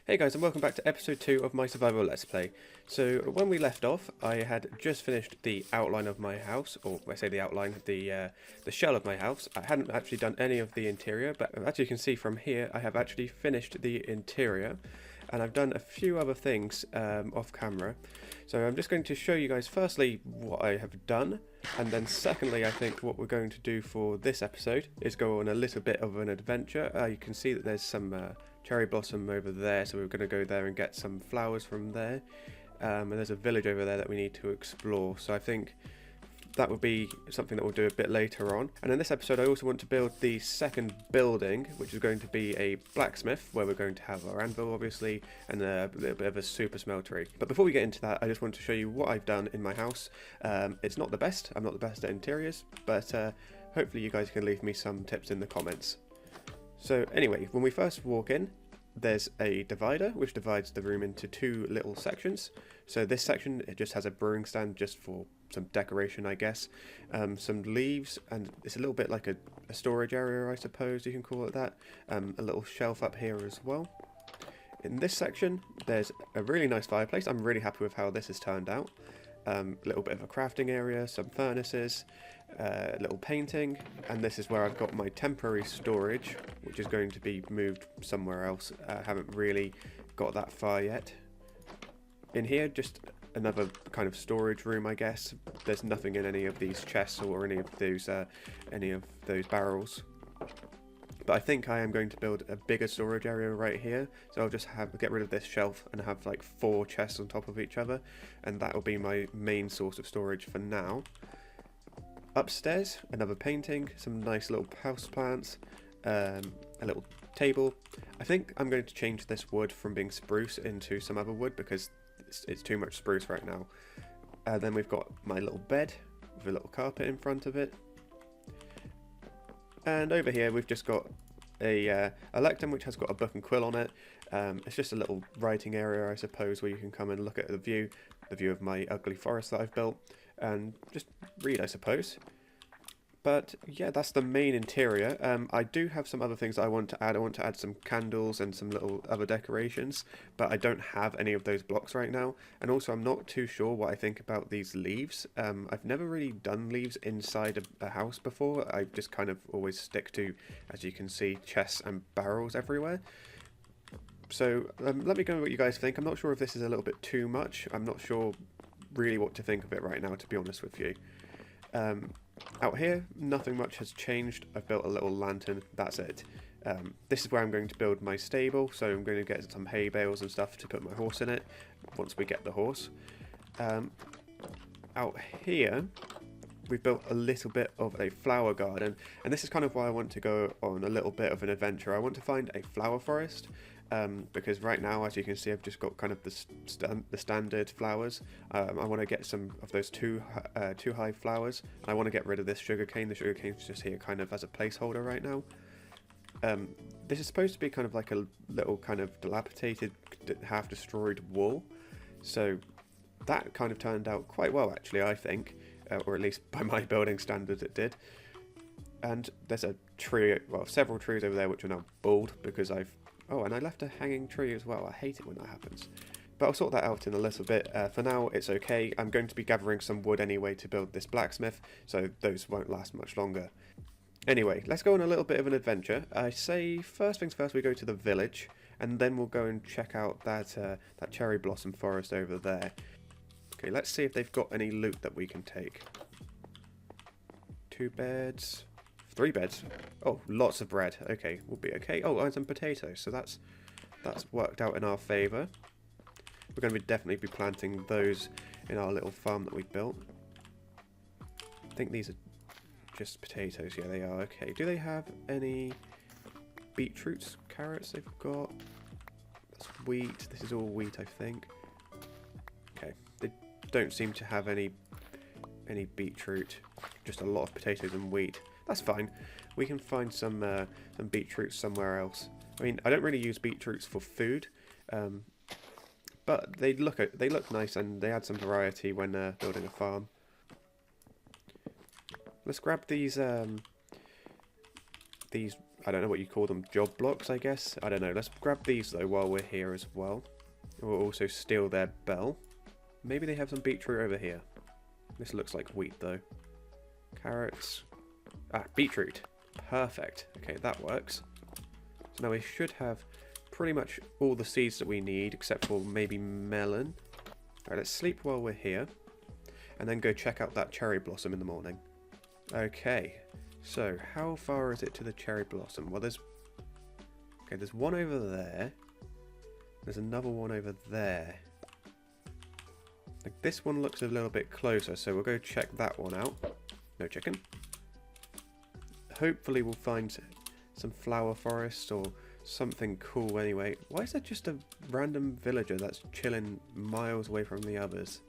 Hey guys, and welcome back to episode 2 of my survival let's play. So when we left off, I had just finished the outline of my house, or I say the outline, the shell of my house. I hadn't actually done any of the interior, but as you can see from here, I have actually finished the interior, and I've done a few other things off camera. So I'm just going to show you guys firstly what I have done, and then secondly I think what we're going to do for this episode is go on a little bit of an adventure. You can see that there's some cherry blossom over there, so we're going to go there and get some flowers from there, and there's a village over there that we need to explore, so I think that would be something that we'll do a bit later on. And in this episode I also want to build the second building, which is going to be a blacksmith, where we're going to have our anvil obviously, and a little bit of a super smeltery. But before we get into that, I just want to show you what I've done in my house. It's not the best, I'm not the best at interiors, but hopefully you guys can leave me some tips in the comments. So anyway, when we first walk in, there's a divider which divides the room into two little sections. So this section, it just has a brewing stand just for some decoration, I guess, some leaves, and it's a little bit like a storage area, I suppose you can call it that. A little shelf up here as well. In this section, there's a really nice fireplace. I'm really happy with how this has turned out. A little bit of a crafting area, some furnaces, a little painting, and this is where I've got my temporary storage, which is going to be moved somewhere else. I haven't really got that far yet. In here, just another kind of storage room, I guess. There's nothing in any of these chests or any of those barrels. But I think I am going to build a bigger storage area right here, so I'll just get rid of this shelf and have like 4 chests on top of each other, and that will be my main source of storage for now. Upstairs, another painting, some nice little house plants, a little table. I think I'm going to change this wood from being spruce into some other wood because it's too much spruce right now. Then we've got my little bed with a little carpet in front of it. And over here we've just got a lectern which has got a book and quill on it. It's just a little writing area, I suppose, where you can come and look at the view of my ugly forest that I've built, and just read, I suppose. But yeah, that's the main interior. I do have some other things that I want to add. I want to add some candles and some little other decorations, but I don't have any of those blocks right now. And also I'm not too sure what I think about these leaves. I've never really done leaves inside a house before. I just kind of always stick to, as you can see, chests and barrels everywhere. So let me know what you guys think. I'm not sure if this is a little bit too much. I'm not sure really what to think of it right now, to be honest with you. Out here, nothing much has changed. I've built a little lantern, that's it. This is where I'm going to build my stable, so I'm going to get some hay bales and stuff to put my horse in it, once we get the horse. Out here, we've built a little bit of a flower garden, and this is kind of why I want to go on a little bit of an adventure. I want to find a flower forest, because right now, as you can see, I've just got kind of the standard flowers. I want to get some of those two high flowers. I want to get rid of this sugarcane. The sugarcane's just here kind of as a placeholder right now. This is supposed to be kind of like a little kind of dilapidated, half destroyed wall. So that kind of turned out quite well, actually, I think. Or at least by my building standards it did. And there's a tree, well, several trees over there which are now bald because oh, and I left a hanging tree as well. I hate it when that happens. But I'll sort that out in a little bit. For now, it's okay. I'm going to be gathering some wood anyway to build this blacksmith, so those won't last much longer. Anyway, let's go on a little bit of an adventure. I say, first things first, we go to the village, and then we'll go and check out that cherry blossom forest over there. Okay, let's see if they've got any loot that we can take. 2 beds. 3 beds. Oh, lots of bread. Okay, we'll be okay. Oh, and some potatoes. So that's worked out in our favour. We're going to definitely be planting those in our little farm that we've built. I think these are just potatoes. Yeah, they are. Okay. Do they have any beetroots, carrots? They've got. That's wheat. This is all wheat, I think. Okay. They don't seem to have any beetroot. Just a lot of potatoes and wheat. That's fine. We can find some beetroots somewhere else. I mean, I don't really use beetroots for food, but they look nice and they add some variety when building a farm. Let's grab these I don't know what you call them, job blocks, I guess. I don't know. Let's grab these, though, while we're here as well. We'll also steal their bell. Maybe they have some beetroot over here. This looks like wheat, though. Carrots. Ah, beetroot. Perfect. Okay, that works. So now we should have pretty much all the seeds that we need, except for maybe melon. Alright, let's sleep while we're here. And then go check out that cherry blossom in the morning. Okay. So, how far is it to the cherry blossom? Well, there's one over there. There's another one over there. Like, this one looks a little bit closer, so we'll go check that one out. No chicken. Hopefully we'll find some flower forest or something cool anyway. Why is there just a random villager that's chilling miles away from the others?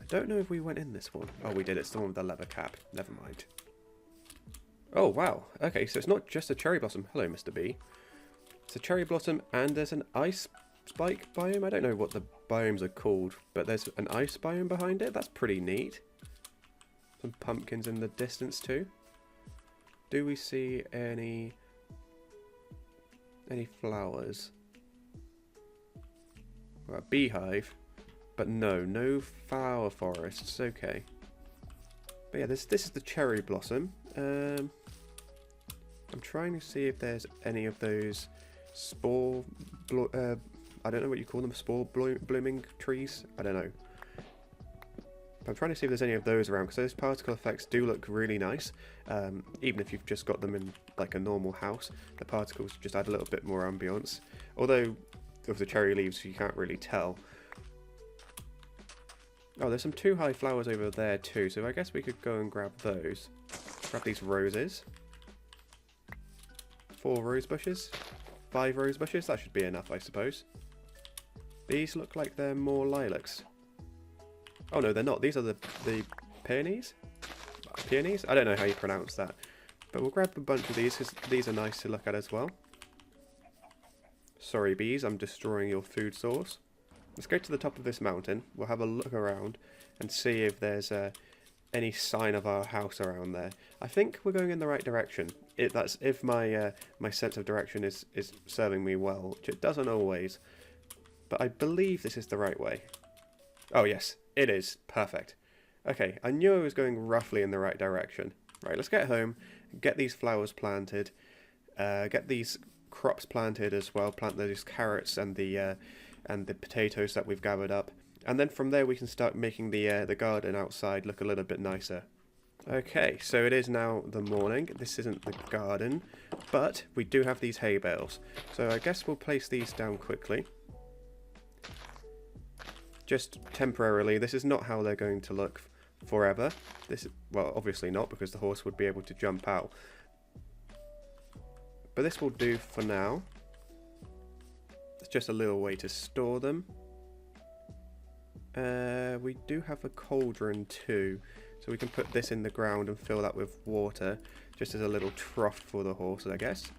I don't know if we went in this one. Oh, we did. It's the one with the leather cap. Never mind. Oh, wow. Okay, so it's not just a cherry blossom. Hello, Mr. B. It's a cherry blossom and there's an ice spike biome. I don't know what the biomes are called, but there's an ice biome behind it. That's pretty neat. Some pumpkins in the distance too. Do we see any flowers? Well, a beehive, but no flower forests. Okay. But yeah, this is the cherry blossom. I'm trying to see if there's any of those spore, I don't know what you call them, spore blooming trees. I don't know. I'm trying to see if there's any of those around, because those particle effects do look really nice. Even if you've just got them in like a normal house, the particles just add a little bit more ambience. Although with the cherry leaves you can't really tell. Oh, there's some 2 high flowers over there too, so I guess we could go and grab those. Grab these roses. 4 rose bushes. 5 rose bushes, that should be enough, I suppose. These look like they're more lilacs. Oh no, they're not. These are the peonies? Peonies? I don't know how you pronounce that. But we'll grab a bunch of these, because these are nice to look at as well. Sorry bees, I'm destroying your food source. Let's go to the top of this mountain. We'll have a look around and see if there's any sign of our house around there. I think we're going in the right direction. That's if my my sense of direction is serving me well, which it doesn't always. But I believe this is the right way. Oh yes, it is. Perfect. Okay, I knew I was going roughly in the right direction. Right, let's get home, get these flowers planted, get these crops planted as well. Plant those carrots and the potatoes that we've gathered up, and then from there we can start making the garden outside look a little bit nicer. Okay, so it is now the morning. This isn't the garden, but we do have these hay bales. So I guess we'll place these down quickly. Just temporarily. This is not how they're going to look forever. This is, well, obviously not, because the horse would be able to jump out. But this will do for now. It's just a little way to store them. We do have a cauldron too, so we can put this in the ground and fill that with water, just as a little trough for the horse, I guess.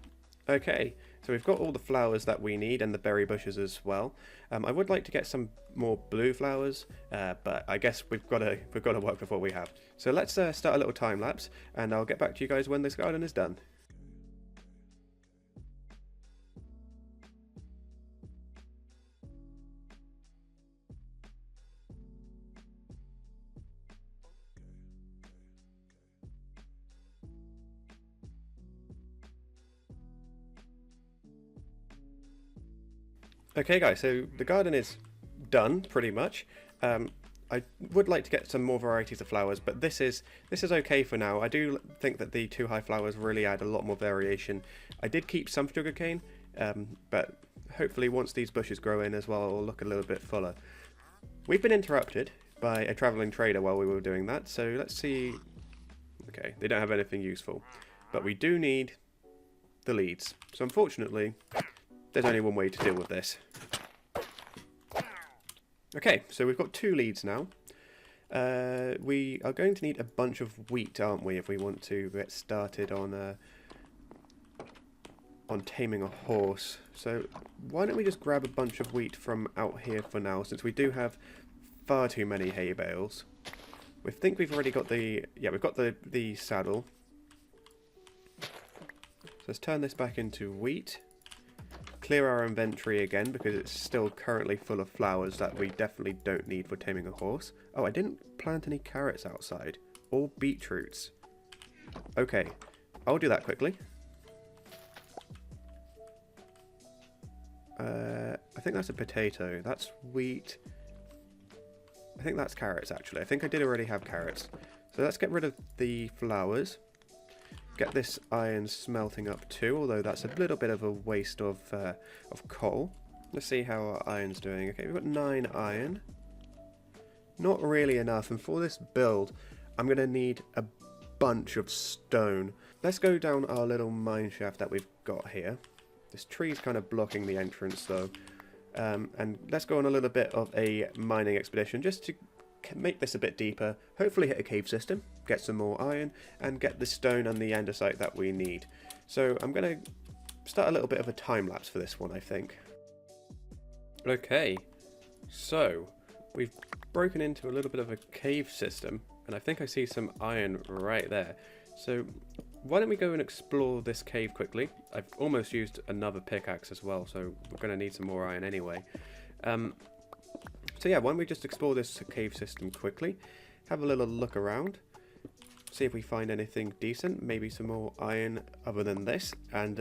Okay, so we've got all the flowers that we need and the berry bushes as well. I would like to get some more blue flowers, but I guess we've got to work with what we have. So let's start a little time lapse, and I'll get back to you guys when this garden is done. Okay guys, so the garden is done pretty much. I would like to get some more varieties of flowers, but this is okay for now. I do think that the 2 high flowers really add a lot more variation. I did keep some sugarcane, but hopefully once these bushes grow in as well, it will look a little bit fuller. We've been interrupted by a travelling trader while we were doing that, so let's see. Okay, they don't have anything useful, but we do need the leads. So unfortunately, there's only one way to deal with this. Okay, so we've got 2 leads now. We are going to need a bunch of wheat, aren't we, if we want to get started on taming a horse. So why don't we just grab a bunch of wheat from out here for now, since we do have far too many hay bales. We think we've already got the saddle. So let's turn this back into wheat. Clear our inventory again because it's still currently full of flowers that we definitely don't need for taming a horse. Oh, I didn't plant any carrots outside. Or beetroots. Okay, I'll do that quickly. I think that's a potato. That's wheat. I think that's carrots, actually. I think I did already have carrots. So let's get rid of the flowers. Get this iron smelting up too, although that's a little bit of a waste of coal. Let's see how our iron's doing. Okay, we've got 9 iron. Not really enough, and for this build, I'm going to need a bunch of stone. Let's go down our little mine shaft that we've got here. This tree's kind of blocking the entrance though. And let's go on a little bit of a mining expedition just to make this a bit deeper. Hopefully hit a cave system, get some more iron, and get the stone and the andesite that we need. So I'm going to start a little bit of a time lapse for this one, I think. Okay, so we've broken into a little bit of a cave system, and I think I see some iron right there. So why don't we go and explore this cave quickly? I've almost used another pickaxe as well, so we're going to need some more iron anyway. So yeah, why don't we just explore this cave system quickly, have a little look around, see if we find anything decent, maybe some more iron other than this, and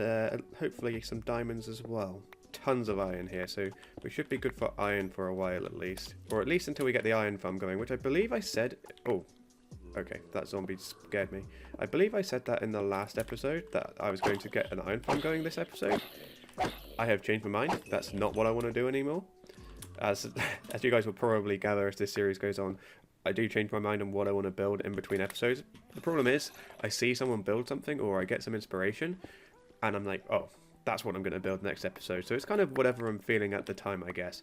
hopefully some diamonds as well. Tons of iron here, so we should be good for iron for a while at least. Or at least until we get the iron farm going, which I believe I said... Oh. Okay, that zombie scared me. I believe I said that in the last episode, that I was going to get an iron farm going this episode. I have changed my mind. That's not what I want to do anymore. As you guys will probably gather as this series goes on, I do change my mind on what I want to build in between episodes. The problem is, I see someone build something, or I get some inspiration, and I'm like, oh, that's what I'm going to build next episode. So it's kind of whatever I'm feeling at the time, I guess.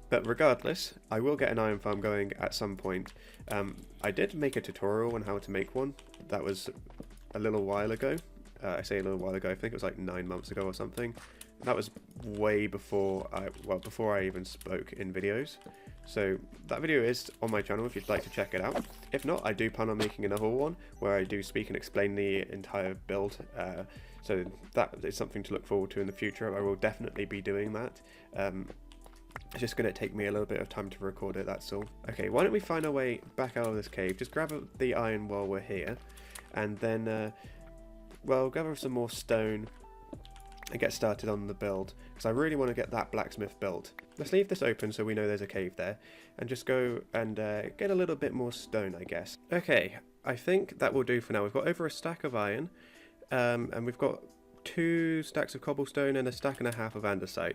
But regardless, I will get an iron farm going at some point. I did make a tutorial on how to make one. That was a little while ago. I say a little while ago, I think it was like 9 months ago or something. That was way before I even spoke in videos. So that video is on my channel if you'd like to check it out. If not, I do plan on making another one where I do speak and explain the entire build. So that is something to look forward to in the future. I will definitely be doing that. It's just going to take me a little bit of time to record it, that's all. Okay, why don't we find our way back out of this cave. Just grab the iron while we're here. And then, well, gather some more stone and get started on the build. Because I really want to get that blacksmith built. Let's leave this open so we know there's a cave there. And just go and get a little bit more stone, I guess. Okay, I think that will do for now. We've got over a stack of iron. And we've got 2 stacks of cobblestone and a stack and a half of andesite.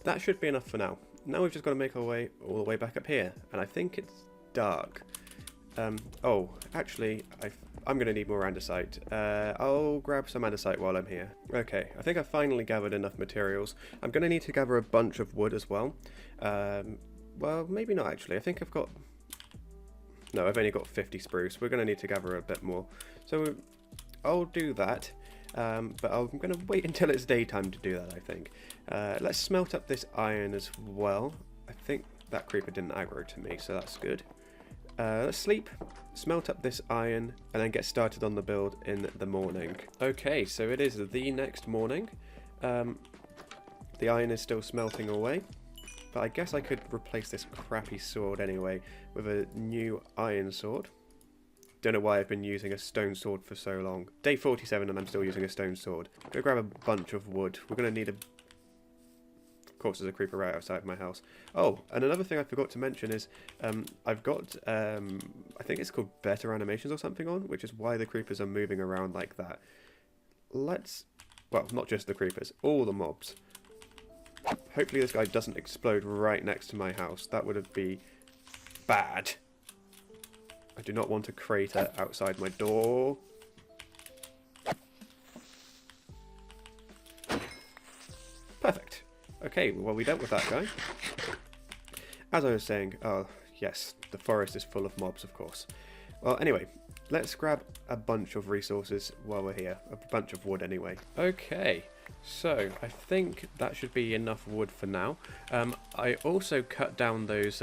That should be enough for now. Now we've just got to make our way all the way back up here. And I think it's dark. Oh, actually, I'm going to need more andesite. I'll grab some andesite while I'm here. Okay, I think I've finally gathered enough materials. I'm going to need to gather a bunch of wood as well. Well, maybe not actually. I think I've got... No, I've only got 50 spruce. We're going to need to gather a bit more. So I'll do that. But I'm going to wait until it's daytime to do that, I think. Let's smelt up this iron as well. I think that creeper didn't aggro to me, so that's good. Let's sleep, smelt up this iron, and then get started on the build in the morning. Okay, so it is the next morning. The iron is still smelting away, but I guess I could replace this crappy sword anyway with a new iron sword. Don't know why I've been using a stone sword for so long. Day 47 and I'm still using a stone sword. Go grab a bunch of wood. We're going to need a... Of course, there's a creeper right outside my house. Oh, and another thing I forgot to mention is I've got, I think it's called better animations or something on, which is why the creepers are moving around like that. Let's... Well, not just the creepers, all the mobs. Hopefully this guy doesn't explode right next to my house. That would be bad. I do not want a crater outside my door. Perfect. Okay, well we dealt with that guy. As I was saying, oh yes, the forest is full of mobs, of course. Well, anyway, let's grab a bunch of resources while we're here. A bunch of wood, anyway. Okay, so I think that should be enough wood for now. I also cut down those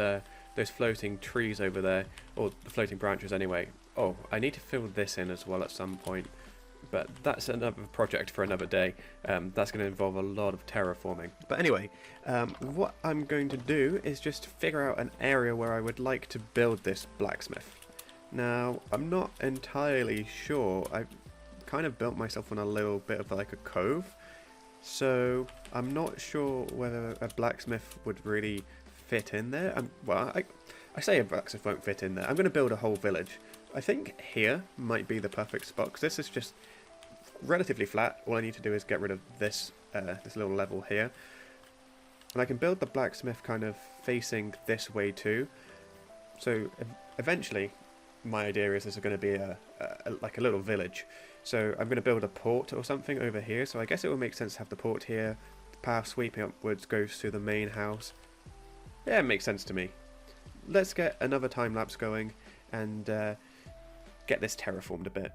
floating trees over there, or the floating branches anyway. Oh, I need to fill this in as well at some point. but that's another project for another day. That's going to involve a lot of terraforming. But anyway, what I'm going to do is just figure out an area where I would like to build this blacksmith. Now, I'm not entirely sure. I've kind of built myself on a little bit of like a cove, so I'm not sure whether a blacksmith would really fit in there. Well, I say a blacksmith won't fit in there. I'm going to build a whole village. I think here might be the perfect spot, because this is just relatively flat. All I need to do is get rid of this this little level here, and I can build the blacksmith kind of facing this way too. So eventually, my idea is this is going to be like a little village. So I'm going to build a port or something over here. So I guess it would make sense to have the port here. The path sweeping upwards goes to the main house. Yeah, it makes sense to me. Let's get another time lapse going and get this terraformed a bit.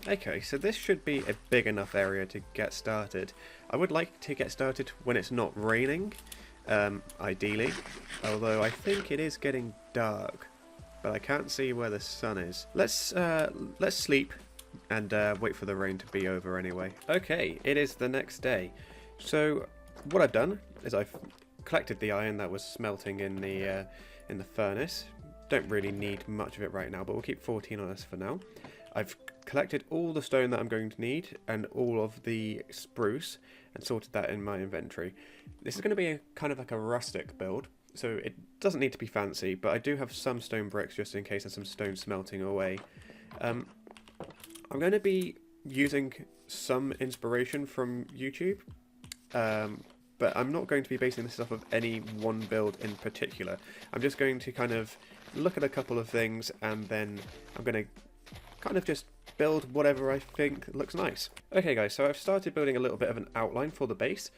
Okay, so this should be a big enough area to get started. I would like to get started when it's not raining, ideally, although I think it is getting dark, but I can't see where the sun is. Let's sleep and wait for the rain to be over anyway. Okay, it is the next day. So what I've done is I've collected the iron that was smelting in the furnace. Don't really need much of it right now, but we'll keep 14 on us for now. I've collected all the stone that I'm going to need and all of the spruce and sorted that in my inventory. This is going to be kind of like a rustic build, so it doesn't need to be fancy, but I do have some stone bricks just in case there's some stone smelting away. I'm going to be using some inspiration from YouTube, but I'm not going to be basing this off of any one build in particular. I'm just going to kind of look at a couple of things and then I'm going to kind of just build whatever I think looks nice. Okay guys, so I've started building a little bit of an outline for the base,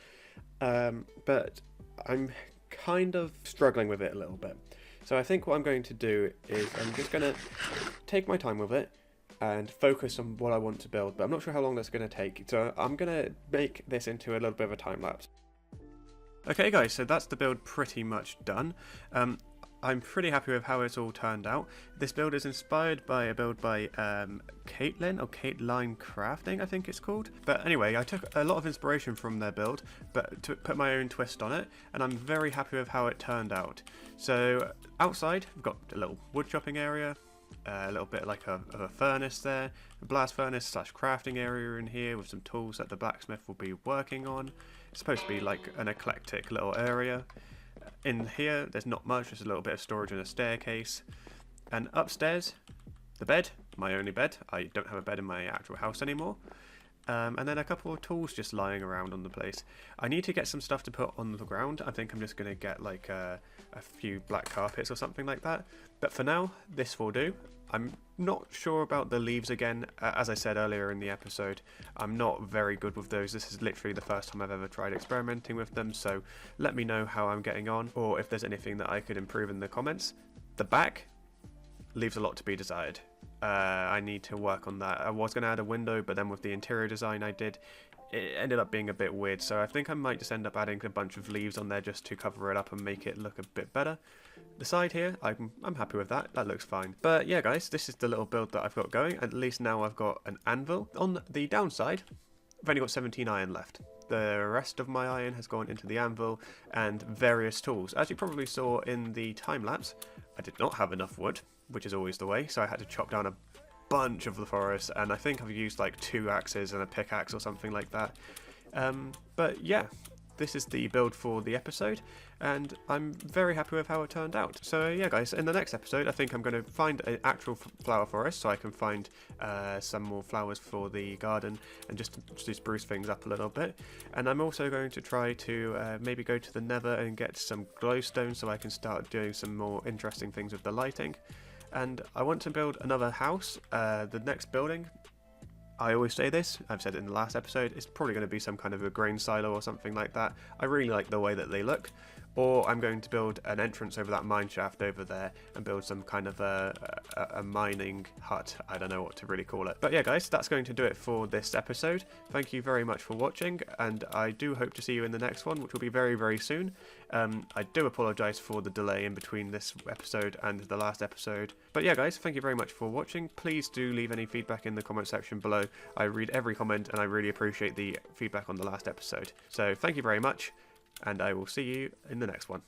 but I'm kind of struggling with it a little bit. So I think what I'm going to do is I'm just going to take my time with it and focus on what I want to build, but I'm not sure how long that's going to take, so I'm going to make this into a little bit of a time lapse. Okay guys, so that's the build pretty much done. I'm pretty happy with how it's all turned out. This build is inspired by a build by Caitlin, or Caitlin Crafting, I think it's called. But anyway, I took a lot of inspiration from their build, but to put my own twist on it, and I'm very happy with how it turned out. So outside, we've got a little wood chopping area, a little bit like of a furnace there, a blast furnace / crafting area in here with some tools that the blacksmith will be working on. It's supposed to be like an eclectic little area. In here, there's not much, just a little bit of storage and a staircase. And upstairs, the bed, my only bed. I don't have a bed in my actual house anymore. And then a couple of tools just lying around on the place. I need to get some stuff to put on the ground. I think I'm just going to get like a few black carpets or something like that. But for now, this will do. I'm not sure about the leaves again. As I said earlier in the episode, I'm not very good with those. This is literally the first time I've ever tried experimenting with them, so let me know how I'm getting on, or if there's anything that I could improve in the comments. The back leaves a lot to be desired. I need to work on that. I was going to add a window, but then with the interior design I did, it ended up being a bit weird, so I think I might just end up adding a bunch of leaves on there just to cover it up and make it look a bit better. The side here, I'm happy with that. That looks fine. But yeah, guys, this is the little build that I've got going. At least now I've got an anvil. On the downside, I've only got 17 iron left. The rest of my iron has gone into the anvil and various tools. As you probably saw in the time lapse, I did not have enough wood, which is always the way, so I had to chop down a bunch of the forest, and I think I've used like 2 axes and a pickaxe or something like that. But yeah, this is the build for the episode, and I'm very happy with how it turned out. So yeah guys, in the next episode I think I'm going to find an actual flower forest so I can find some more flowers for the garden and just to spruce things up a little bit. And I'm also going to try to maybe go to the nether and get some glowstone so I can start doing some more interesting things with the lighting. And I want to build another house. The next building, I always say this, I've said it in the last episode, it's probably going to be some kind of a grain silo or something like that. I really like the way that they look. or I'm going to build an entrance over that mine shaft over there and build some kind of a mining hut. I don't know what to really call it. But yeah, guys, that's going to do it for this episode. Thank you very much for watching, and I do hope to see you in the next one, which will be very, very soon. I do apologise for the delay in between this episode and the last episode. But yeah, guys, thank you very much for watching. Please do leave any feedback in the comment section below. I read every comment, and I really appreciate the feedback on the last episode. So thank you very much, and I will see you in the next one.